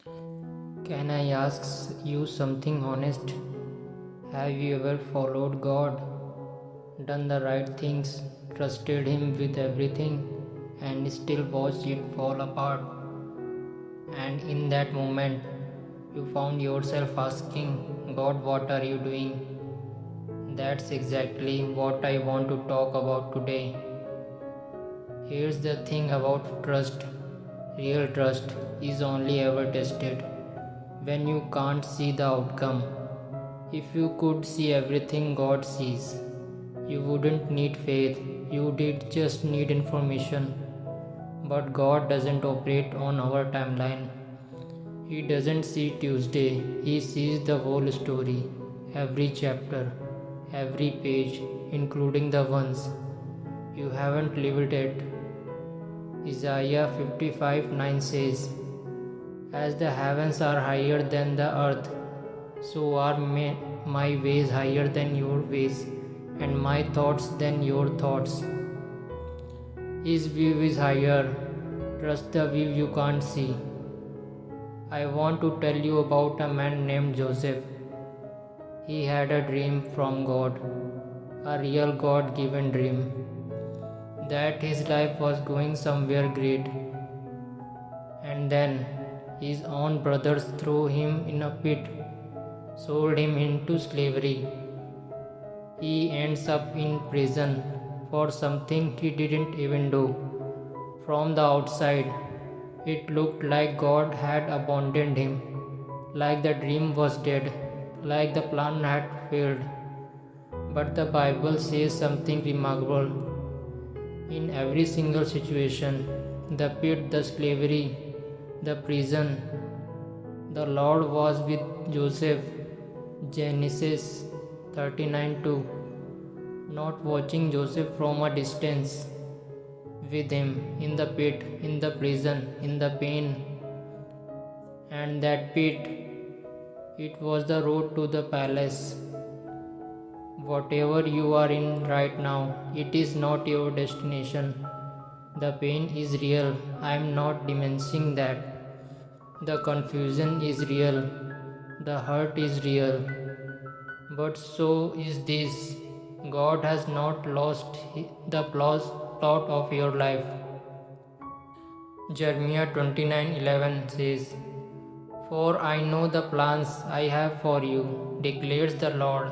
Can I ask you something honest? Have you ever followed God, done the right things, trusted Him with everything, and still watched it fall apart? And in that moment, you found yourself asking, God, what are you doing? That's exactly what I want to talk about today. Here's the thing about trust. Real trust is only ever tested when you can't see the outcome. If you could see everything God sees, you wouldn't need faith, you did just need information. But God doesn't operate on our timeline. He doesn't see Tuesday, He sees the whole story, every chapter, every page, including the ones you haven't lived yet. Isaiah 55:9 says, as the heavens are higher than the earth, so are my ways higher than your ways, and my thoughts than your thoughts. His view is higher. Trust the view you can't see. I want to tell you about a man named Joseph. He had a dream from God, a real God given dream, that his life was going somewhere great. And then his own brothers threw him in a pit, sold him into slavery. He ends up in prison for something he didn't even do. From the outside, it looked like God had abandoned him, like the dream was dead, like the plan had failed. But the Bible says something remarkable. In every single situation, the pit, the slavery, the prison, the Lord was with Joseph. Genesis 39:2. Not watching Joseph from a distance, with him in the pit, in the prison, in the pain. And that pit, it was the road to the palace. Whatever you are in right now, it is not your destination. The pain is real. I am not diminishing that. The confusion is real. The hurt is real. But so is this. God has not lost the plot of your life. Jeremiah 29:11 says, for I know the plans I have for you, declares the Lord,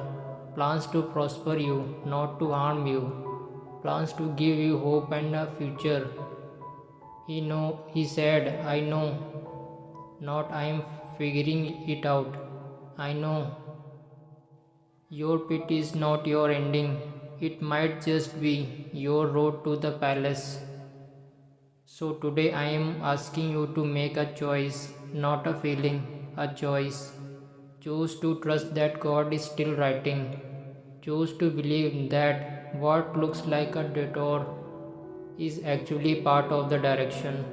plans to prosper you, not to harm you, plans to give you hope and a future. He said, I know, not I am figuring it out. I know your pit is not your ending. It might just be your road to the palace. So today I am asking you to make a choice, not a feeling, a choice. Choose to trust that God is still writing. Choose to believe that what looks like a detour is actually part of the direction.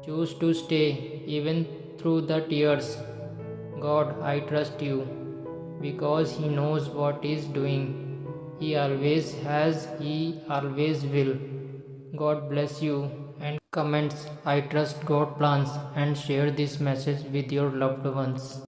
Choose to stay even through the tears. God, I trust you because He knows what He is doing. He always has, He always will. God bless you. And comments, I trust God plans, and share this message with your loved ones.